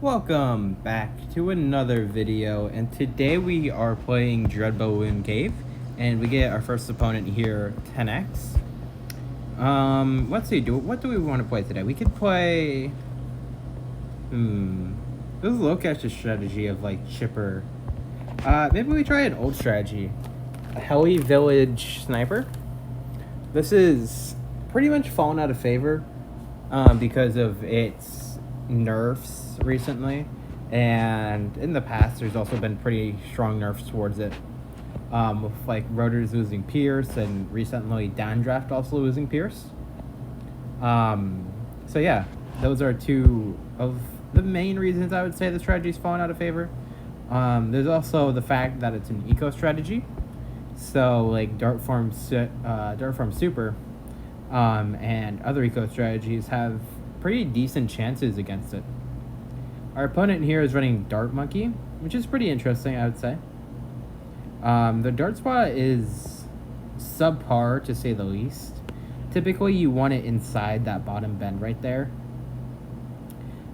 Welcome back to another video, and today we are playing Dread Balloon Cave, and we get our first opponent here, 10x. Let's see, what do we want to play today? We could play, this is Lokesh's strategy of like chipper. Maybe we try an old strategy, a Heli Village Sniper. This is pretty much fallen out of favor, because of its nerfs recently, and in the past there's also been pretty strong nerfs towards it, with like Rotors losing Pierce and recently Downdraft also losing Pierce. So yeah, those are two of the main reasons I would say the strategy's fallen out of favor. There's also the fact that it's an eco strategy, so like Dart Farm Super and other eco strategies have pretty decent chances against it. Our opponent here is running Dart Monkey, which is pretty interesting, I would say. The dart spot is subpar, to say the least. Typically, you want it inside that bottom bend right there.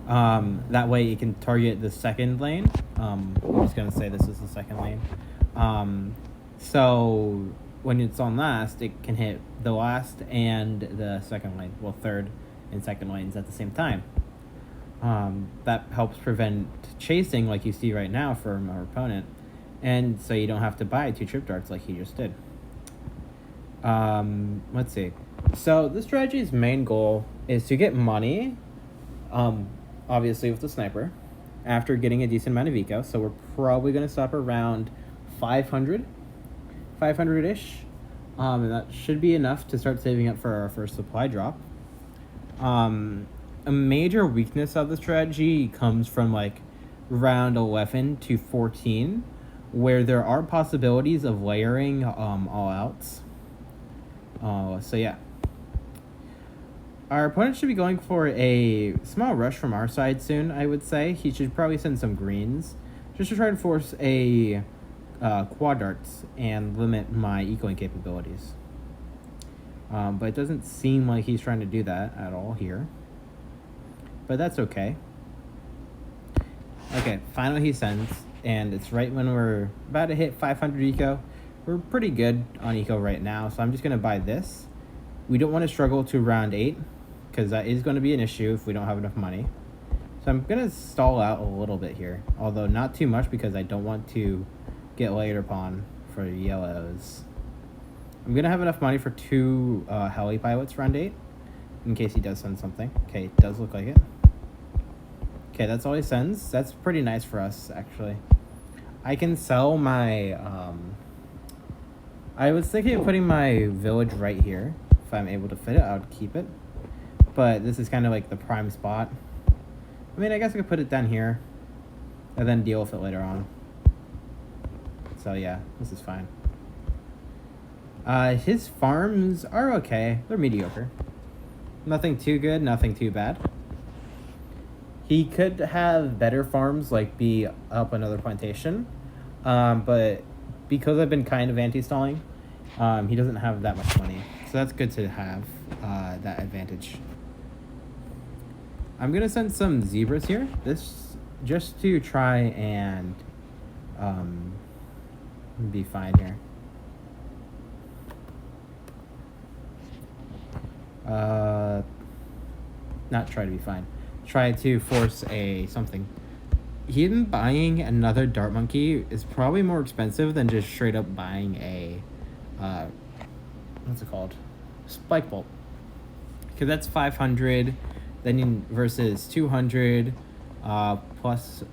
That way, you can target the second lane. I'm just going to say this is the second lane. So, when it's on last, it can hit the last and the second lane. Well, third and second lanes at the same time. That helps prevent chasing like you see right now from our opponent, and so you don't have to buy 2 trip darts like he just did. Let's see. So this strategy's main goal is to get money, obviously with the sniper, after getting a decent amount of eco. So we're probably going to stop around 500-ish, and that should be enough to start saving up for our first supply drop. A major weakness of the strategy comes from like round 11 to 14, where there are possibilities of layering all outs. So yeah, our opponent should be going for a small rush from our side soon. I would say he should probably send some greens just to try and force a quad darts and limit my ecoing capabilities. But it doesn't seem like he's trying to do that at all here. But that's okay. Okay, finally he sends, and it's right when we're about to hit 500 eco. We're pretty good on eco right now, so I'm just going to buy this. We don't want to struggle to round 8, because that is going to be an issue if we don't have enough money. So I'm going to stall out a little bit here, although not too much because I don't want to get layered upon for yellows. I'm going to have enough money for 2 heli pilots round 8, in case he does send something. Okay, it does look like it. Okay, that's all he sends. That's pretty nice for us, actually. I can sell my, I was thinking of putting my village right here. If I'm able to fit it, I would keep it. But this is kind of like the prime spot. I mean, I guess I could put it down here and then deal with it later on. So yeah, this is fine. His farms are okay. They're mediocre. Nothing too good, nothing too bad. He could have better farms, like be up another plantation. But because I've been kind of anti-stalling, he doesn't have that much money. So that's good to have that advantage. I'm going to send some zebras here. This just to try and be fine here. Not try to be fine. Try to force a something. Him buying another Dart Monkey is probably more expensive than just straight up buying a what's it called? Spike Bolt. Because that's 500 then versus 200 plus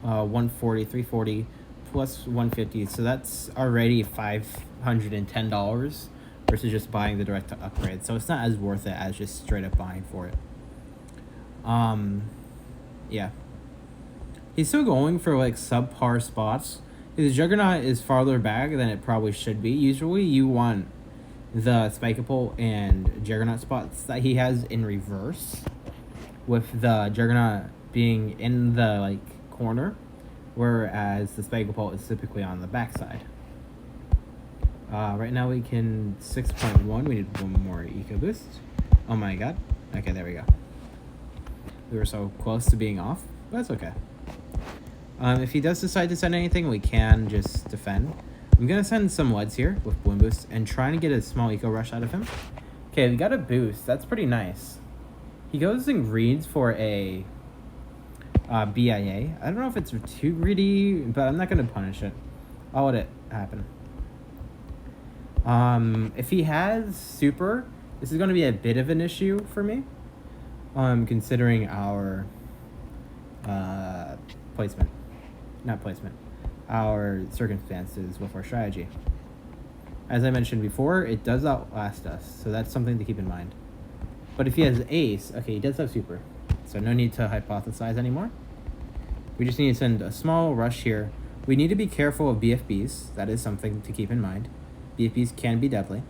140, 340 plus 150. So that's already $510 versus just buying the direct to upgrade. So it's not as worth it as just straight up buying for it. Yeah. He's still going for like subpar spots. His Juggernaut is farther back than it probably should be. Usually you want the Spike-a-Pole and Juggernaut spots that he has in reverse, with the Juggernaut being in the like corner, whereas the Spike-a-Pole is typically on the backside. Right now we can 6.1. We need one more eco boost. Oh my god. Okay, there we go. We were so close to being off. But that's okay. If he does decide to send anything, we can just defend. I'm going to send some Leds here with Bloom Boost and trying to get a small Eco Rush out of him. Okay, we got a boost. That's pretty nice. He goes and reads for a BIA. I don't know if it's too greedy, but I'm not going to punish it. I'll let it happen. If he has Super, this is going to be a bit of an issue for me. Considering our placement. Not placement. Our circumstances with our strategy. As I mentioned before, it does outlast us, so that's something to keep in mind. But if he has Ace, okay, he does have Super, so no need to hypothesize anymore. We just need to send a small rush here. We need to be careful of BFBs. That is something to keep in mind. BFBs can be deadly.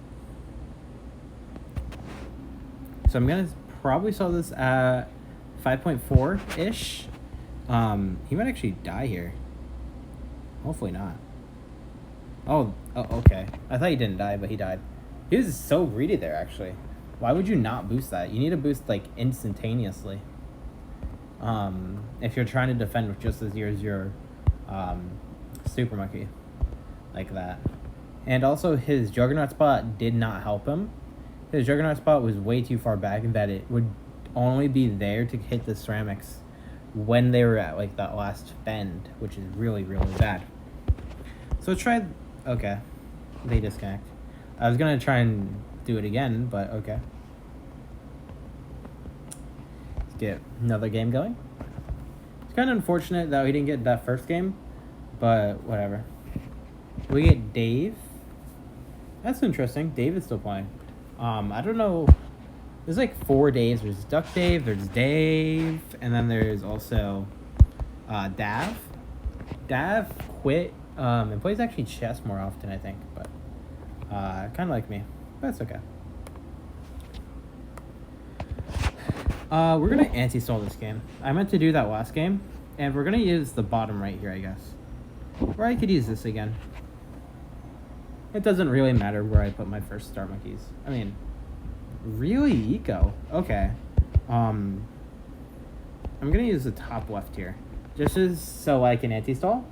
So I'm going to probably sell this at 5.4-ish. He might actually die here. Hopefully not. Oh, okay. I thought he didn't die, but he died. He was so greedy there, actually. Why would you not boost that? You need to boost, like, instantaneously. If you're trying to defend with just as your Super Monkey. Like that. And also, his Juggernaut spot did not help him. His Juggernaut spot was way too far back that it would only be there to hit the ceramics when they were at, like, that last bend, which is really, really bad. So try... Okay. They disconnect. I was going to try and do it again, but okay. Let's get another game going. It's kind of unfortunate that we didn't get that first game, but whatever. We get Dave. That's interesting. Dave is still playing. I don't know... There's like 4 Daves. There's Duck Dave, there's Dave, and then there's also Dav. Dav quit and plays actually chess more often, I think, but kind of like me. But that's okay. We're going to anti-stall this game. I meant to do that last game, and we're going to use the bottom right here, I guess. Or I could use this again. It doesn't really matter where I put my first Star Monkeys. I mean... Really eco. Okay. I'm gonna use the top left here. Just as so I can anti-stall.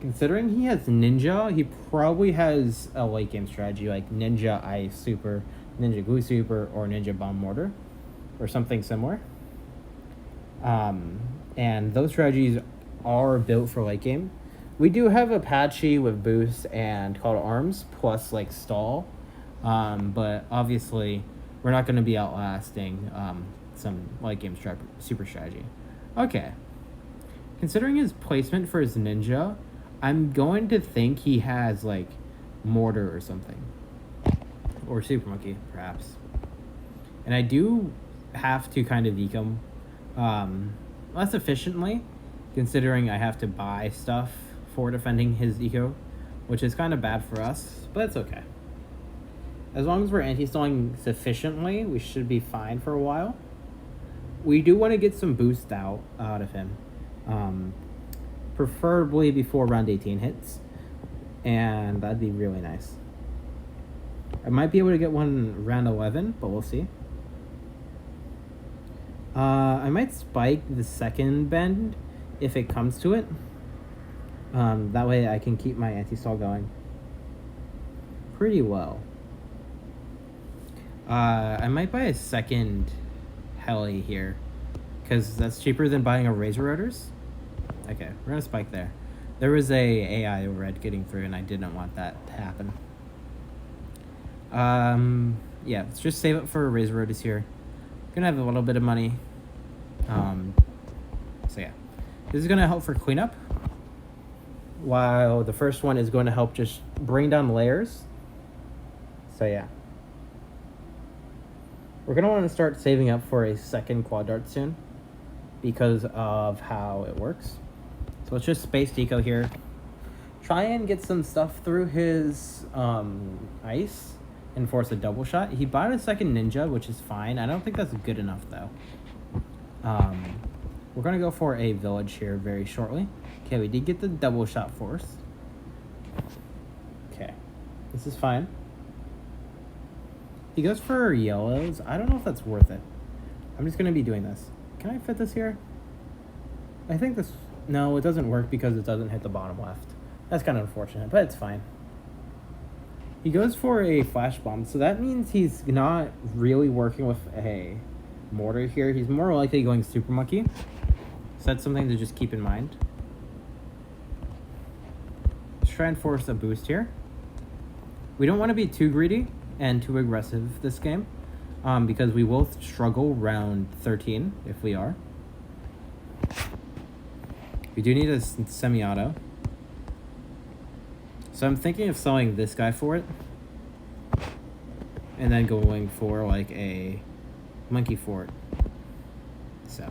Considering he has Ninja, he probably has a late game strategy like Ninja Ice Super, Ninja Glue Super, or Ninja Bomb Mortar. Or something similar. And those strategies are built for late game. We do have Apache with boost and Call to Arms plus like stall. But obviously we're not going to be outlasting some late game super strategy. Okay. Considering his placement for his Ninja, I'm going to think he has like Mortar or something. Or Super Monkey, perhaps. And I do have to kind of eco less efficiently, considering I have to buy stuff for defending his eco, which is kind of bad for us, but it's okay. As long as we're anti-stalling sufficiently, we should be fine for a while. We do want to get some boost out of him. Preferably before round 18 hits. And that'd be really nice. I might be able to get one round 11, but we'll see. I might spike the second bend if it comes to it. That way I can keep my anti-stall going pretty well. I might buy a second heli here, because that's cheaper than buying a Razor Rotors. Okay, we're gonna spike there. There was a AI red getting through, and I didn't want that to happen. Yeah, let's just save up for a Razor Rotors here. Gonna have a little bit of money. So yeah, this is gonna help for cleanup, while the first one is going to help just bring down layers. So yeah. We're going to want to start saving up for a second quad dart soon because of how it works. So let's just space deco here. Try and get some stuff through his ice and force a double shot. He bought a second Ninja, which is fine. I don't think that's good enough though. We're going to go for a village here very shortly. Okay, we did get the double shot force. Okay, this is fine. He goes for yellows. I don't know if that's worth it. I'm just going to be doing this. Can I fit this here? I think this... No, it doesn't work because it doesn't hit the bottom left. That's kind of unfortunate, but it's fine. He goes for a flash bomb, so that means he's not really working with a mortar here. He's more likely going super monkey. So that's something to just keep in mind. Let's try and force a boost here. We don't want to be too greedy and too aggressive this game, because we will struggle round 13 if we are. We do need a semi-auto. So I'm thinking of selling this guy for it. And then going for like a monkey fort. So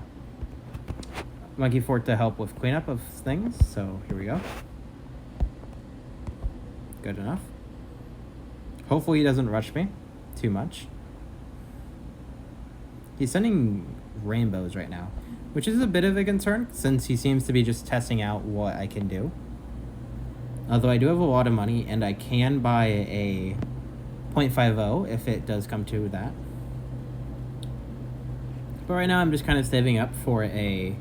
monkey fort to help with cleanup of things. So here we go. Good enough. Hopefully he doesn't rush me too much. He's sending rainbows right now, which is a bit of a concern since he seems to be just testing out what I can do. Although I do have a lot of money and I can buy a 0.50 if it does come to that. But right now I'm just kind of saving up for a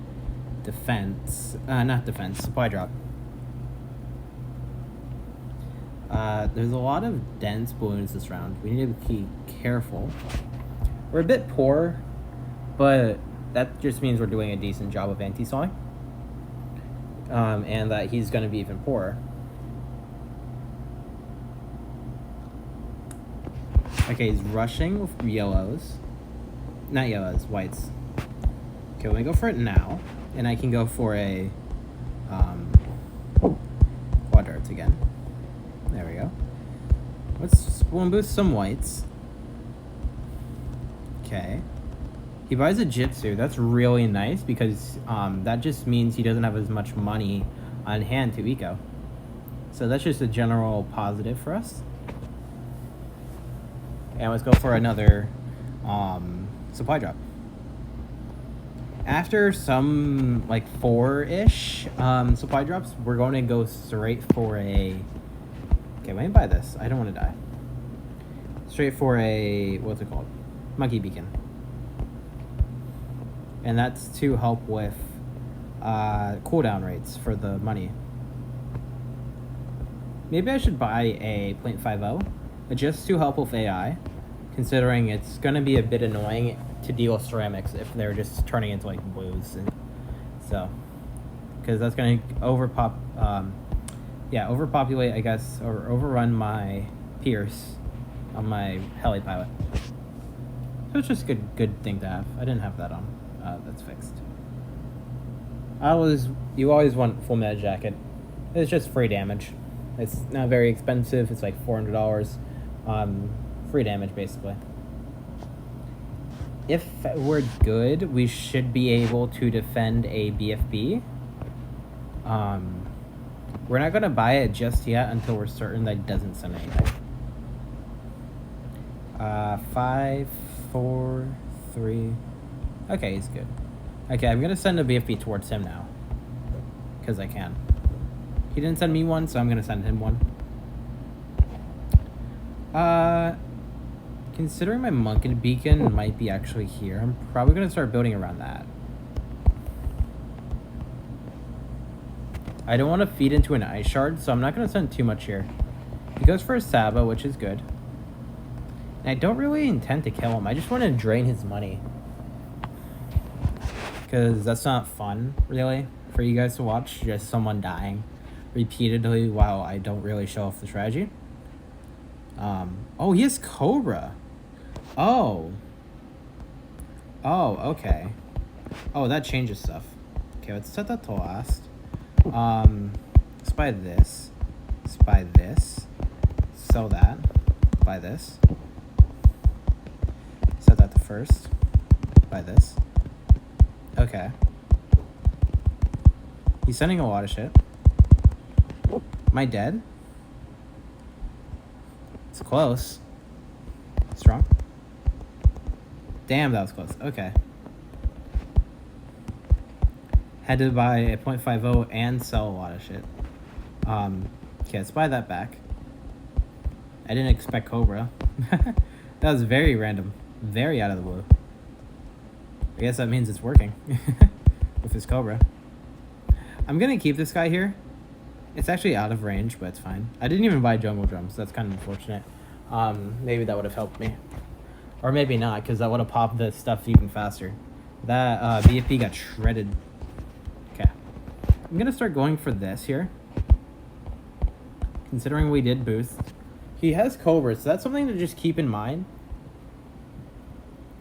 supply drop. There's a lot of dense balloons this round. We need to be careful. We're a bit poor, but that just means we're doing a decent job of anti-sawing. And that he's going to be even poorer. Okay, he's rushing with yellows. Not yellows, whites. Okay, let me go for it now. And I can go for a quad darts again. There we go. Let's boost some whites. Okay. He buys a Jitsu. That's really nice because that just means he doesn't have as much money on hand to eco. So that's just a general positive for us. And let's go for another supply drop. After some like 4-ish supply drops, we're going to go straight for a... Okay, let me buy this. I don't want to die. Straight for a... What's it called? Monkey beacon. And that's to help with cooldown rates for the money. Maybe I should buy a 0.50 just to help with AI, considering it's going to be a bit annoying to deal with ceramics if they're just turning into like blues. And so, because that's going to overpopulate, I guess, or overrun my Pierce on my heli pilot. So it's just a good thing to have. I didn't have that on. That's fixed. You always want full meta jacket. It's just free damage. It's not very expensive. It's like $400. Free damage, basically. If we're good, we should be able to defend a BFB. We're not going to buy it just yet until we're certain that it doesn't send anything. 5, 4, 3... Okay, he's good. Okay, I'm going to send a BFB towards him now. Because I can. He didn't send me one, so I'm going to send him one. Considering my monkey beacon might be actually here, I'm probably going to start building around that. I don't want to feed into an ice shard, so I'm not going to send too much here. He goes for a Saba, which is good. And I don't really intend to kill him. I just want to drain his money. Because that's not fun, really, for you guys to watch. Just someone dying repeatedly while I don't really show off the strategy. Oh, he has Cobra. Oh, okay. Oh, that changes stuff. Okay, let's set that to last. Spy this. Spy this. Sell that. Buy this. Set that to first. Buy this. Okay. He's sending a lot of shit. Am I dead? It's close. Strong. Damn, that was close. Okay. Had to buy a 0.50 and sell a lot of shit. Okay, let's buy that back. I didn't expect Cobra. That was very random. Very out of the blue. I guess that means it's working. With his Cobra. I'm going to keep this guy here. It's actually out of range, but it's fine. I didn't even buy jungle drums. That's kind of unfortunate. Maybe that would have helped me. Or maybe not, because that would have popped the stuff even faster. That VFP got shredded. Okay. I'm going to start going for this here. Considering we did boost. He has Cobra, so that's something to just keep in mind.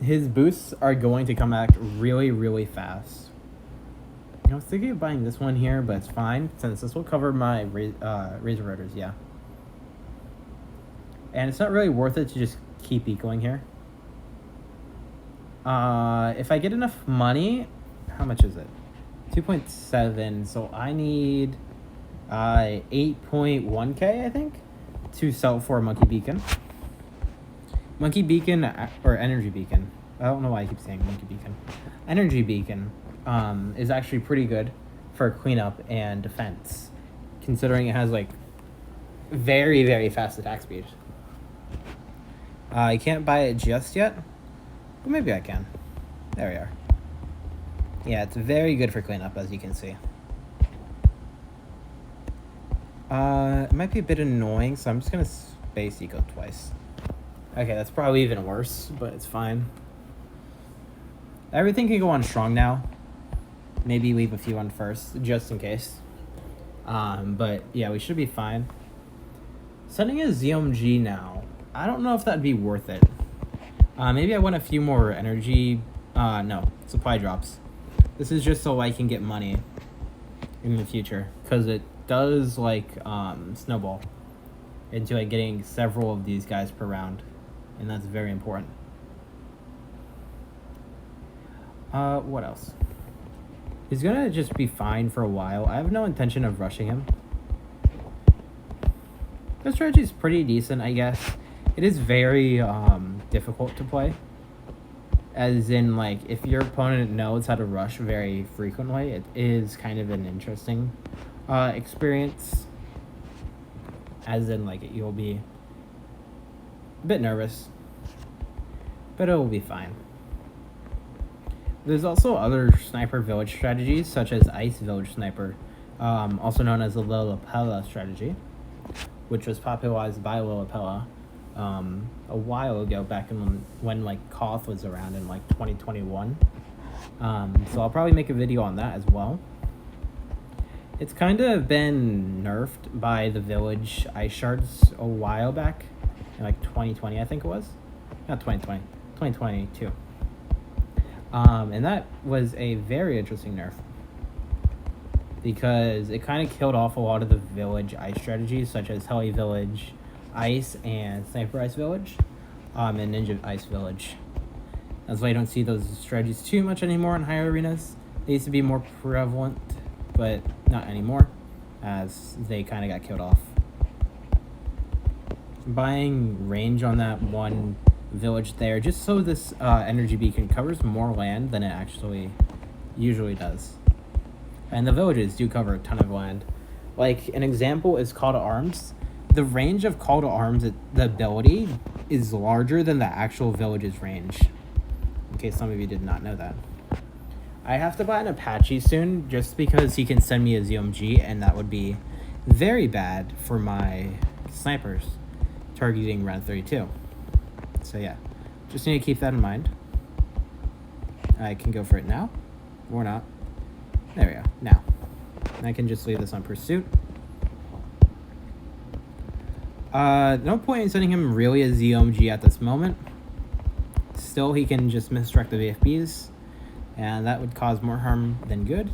His boosts are going to come back really, really fast. I was thinking of buying this one here, but it's fine, since this will cover my Razor Rotors, yeah. And it's not really worth it to just keep ecoing here. If I get enough money, how much is it? 2.7, so I need 8.1k, I think, to sell for a Monkey Beacon. Monkey Beacon, or Energy Beacon. I don't know why I keep saying Monkey Beacon. Energy Beacon is actually pretty good for cleanup and defense, considering it has, like, very, very fast attack speed. I can't buy it just yet. Well, maybe I can. There we are. Yeah, it's very good for cleanup, as you can see. It might be a bit annoying, so I'm just going to space eco twice. Okay, that's probably even worse, but it's fine. Everything can go on strong now. Maybe leave a few on first, just in case. But yeah, we should be fine. Sending a ZMG now. I don't know if that'd be worth it. Maybe I want a few more energy. No, supply drops. This is just so I can get money in the future, because it does like snowball into like getting several of these guys per round, and that's very important. What else? He's gonna just be fine for a while. I have no intention of rushing him. This strategy is pretty decent, I guess. It is very difficult to play. As in, like, if your opponent knows how to rush very frequently, it is kind of an interesting experience. As in, like, you'll be a bit nervous, but it will be fine. There's also other sniper village strategies, such as Ice Village Sniper, also known as the Lillipella strategy, which was popularized by Lillipella a while ago, back in when like Koth was around in like 2021. So I'll probably make a video on that as well. It's kind of been nerfed by the village ice shards a while back, in like 2020, I think it was. Not 2020, 2022. And that was a very interesting nerf, because it kind of killed off a lot of the village ice strategies, such as Heli Village Ice and Sniper Ice Village, and Ninja Ice Village. That's why I don't see those strategies too much anymore in higher arenas. They used to be more prevalent, but not anymore, as they kind of got killed off. Buying range on that one village there, just so this energy beacon covers more land than it actually usually does. And the villages do cover a ton of land. Like, an example is Call to Arms. The range of Call to Arms, the ability, is larger than the actual village's range. In case some of you did not know that. I have to buy an Apache soon, just because he can send me a ZMG, and that would be very bad for my snipers targeting round 32. So yeah, just need to keep that in mind. I can go for it now, or not. There we go, now. And I can just leave this on pursuit. No point in sending him really a ZMG at this moment. Still, he can just misdirect the VFBs, and that would cause more harm than good.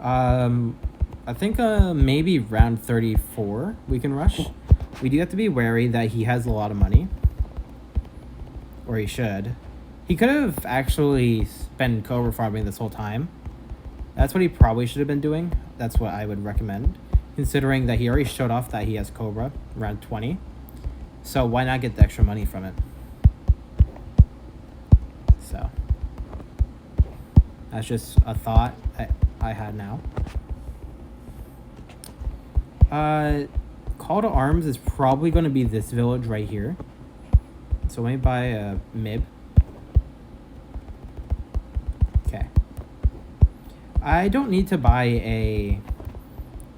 I think maybe round 34 we can rush. We do have to be wary that he has a lot of money, or he should. He could have actually been Cobra farming this whole time. That's what he probably should have been doing. That's what I would recommend, considering that he already showed off that he has Cobra around 20. So why not get the extra money from it? So that's just a thought I had now. Call to Arms is probably going to be this village right here. So let me buy a MIB. Okay. I don't need to buy a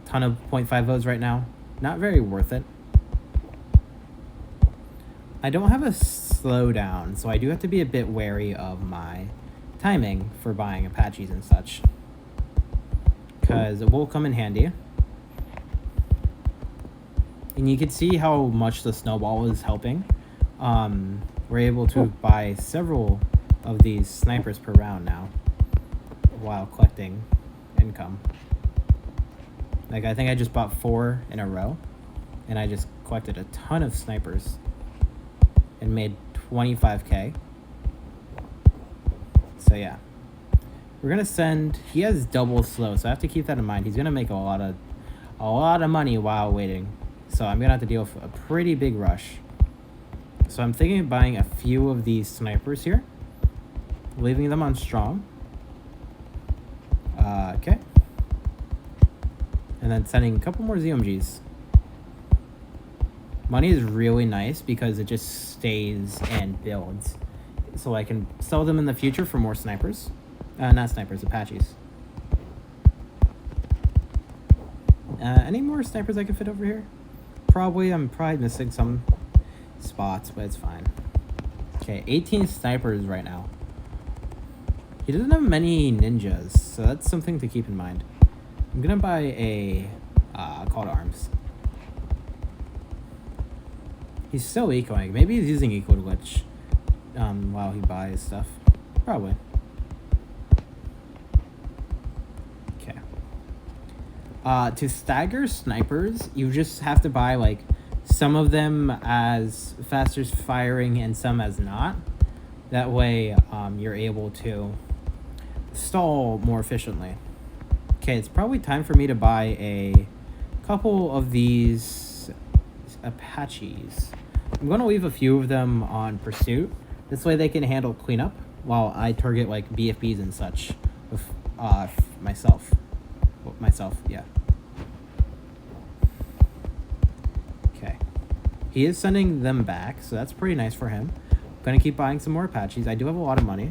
ton of 0.50s right now. Not very worth it. I don't have a slowdown, so I do have to be a bit wary of my timing for buying Apaches and such, because it will come in handy. And you can see how much the snowball is helping. We're able to buy several of these snipers per round now while collecting income. Like, I think I just bought 4 in a row, and I just collected a ton of snipers and made 25k. So yeah, we're gonna send. He has double slow, so I have to keep that in mind. He's gonna make a lot of money while waiting, so I'm gonna have to deal with a pretty big rush. So I'm thinking of buying a few of these snipers here, leaving them on strong. Okay. And then sending a couple more ZMGs. Money is really nice because it just stays and builds. So I can sell them in the future for more snipers. Not snipers, Apaches. Any more snipers I can fit over here? Probably. I'm probably missing some spots, but it's fine. Okay, 18 snipers right now. He doesn't have many ninjas, so that's something to keep in mind. I'm gonna buy a call to arms. He's still ecoing. Maybe he's using eco glitch while he buys stuff. Probably. Okay. To stagger snipers, you just have to buy like some of them as faster firing and some as not. That way, you're able to stall more efficiently. Okay, it's probably time for me to buy a couple of these Apaches. I'm going to leave a few of them on pursuit. This way they can handle cleanup while I target like BFBs and such with myself. Well, myself, yeah. Okay. He is sending them back, so that's pretty nice for him. I'm going to keep buying some more Apaches. I do have a lot of money.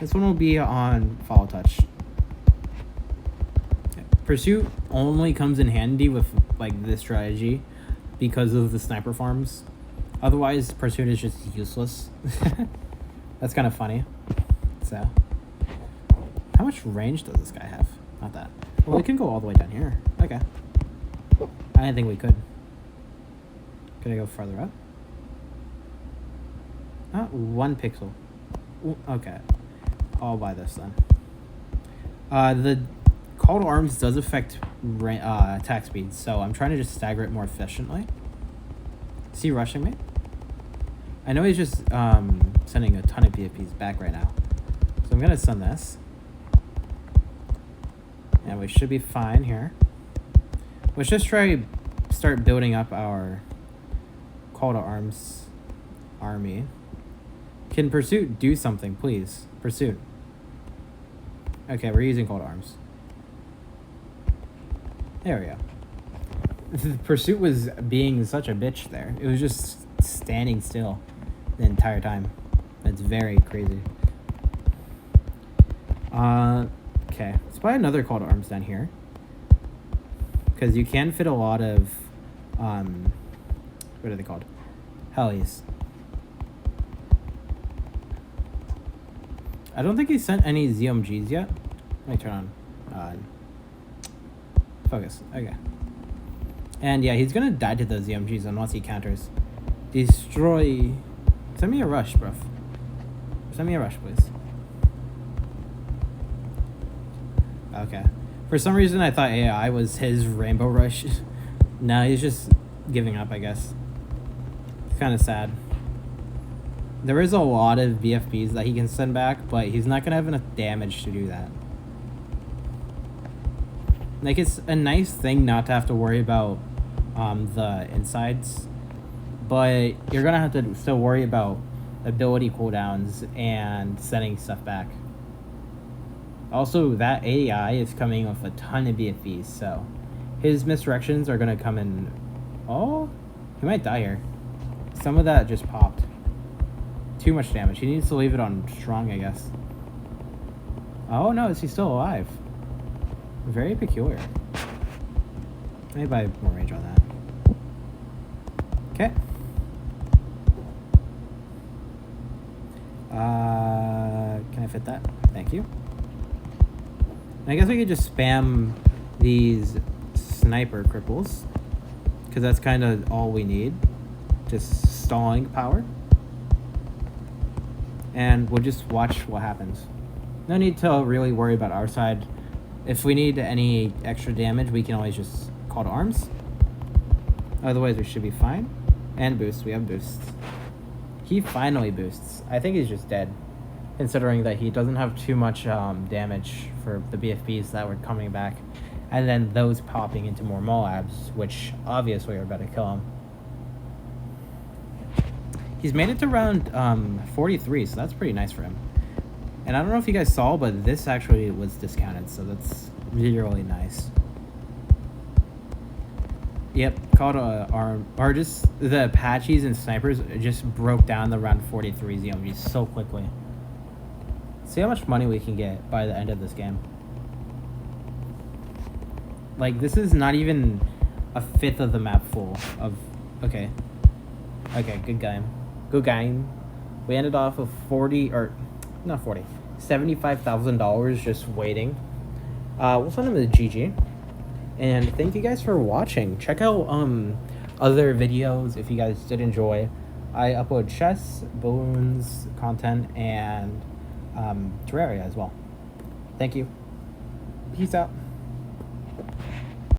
This one will be on follow touch. Pursuit only comes in handy with like this strategy because of the sniper farms. Otherwise, Pursuit is just useless. That's kind of funny. So, how much range does this guy have? Not that. Well, we can go all the way down here. Okay. I didn't think we could. Could I go farther up? 1 pixel. Ooh, okay. I'll buy this then. The call to arms does affect attack speed, so I'm trying to just stagger it more efficiently. Is he rushing me? I know he's just sending a ton of BFPs back right now. So I'm going to send this. And we should be fine here. Let's just start building up our call to arms army. Can Pursuit do something, please? Pursuit. Okay, we're using call to arms. There we go. Pursuit was being such a bitch there. It was just standing still the entire time. That's very crazy. Okay. Let's buy another call to arms down here. Because you can fit a lot of, what are they called? Helis. I don't think he sent any ZMGs yet. Let me turn on. Focus. Okay. And yeah, he's gonna die to those ZMGs unless he counters. Destroy. Send me a rush, bruv. Send me a rush, please. Okay. For some reason, I thought AI was his Rainbow Rush. No, he's just giving up, I guess. It's kind of sad. There is a lot of BFBs that he can send back, but he's not going to have enough damage to do that. Like, it's a nice thing not to have to worry about the insides, but you're going to have to still worry about ability cooldowns and sending stuff back. Also, that AI is coming with a ton of BFBs, so his misdirections are going to come in. Oh, he might die here. Some of that just popped. Too much damage. He needs to leave it on strong, I guess. Oh no, is he still alive? Very peculiar. Maybe buy more range on that. Okay. Can I fit that? Thank you. And I guess we could just spam these sniper cripples, because that's kind of all we need. Just stalling power. And we'll just watch what happens. No need to really worry about our side. If we need any extra damage, we can always just call to arms. Otherwise, we should be fine. And boosts. We have boosts. He finally boosts. I think he's just dead, considering that he doesn't have too much damage for the BFBs that were coming back. And then those popping into more Moabs, which obviously are about to kill him. He's made it to round 43, so that's pretty nice for him. And I don't know if you guys saw, but this actually was discounted, so that's really nice. Yep, call to arm, or just the Apaches and snipers just broke down the round 43 ZMG so quickly. See how much money we can get by the end of this game. Like, this is not even a fifth of the map full of... Okay, good game. Good game. We ended off with $75,000 just waiting. We'll send him a GG. And thank you guys for watching. Check out other videos if you guys did enjoy. I upload chess, balloons, content, and Terraria as well. Thank you. Peace out.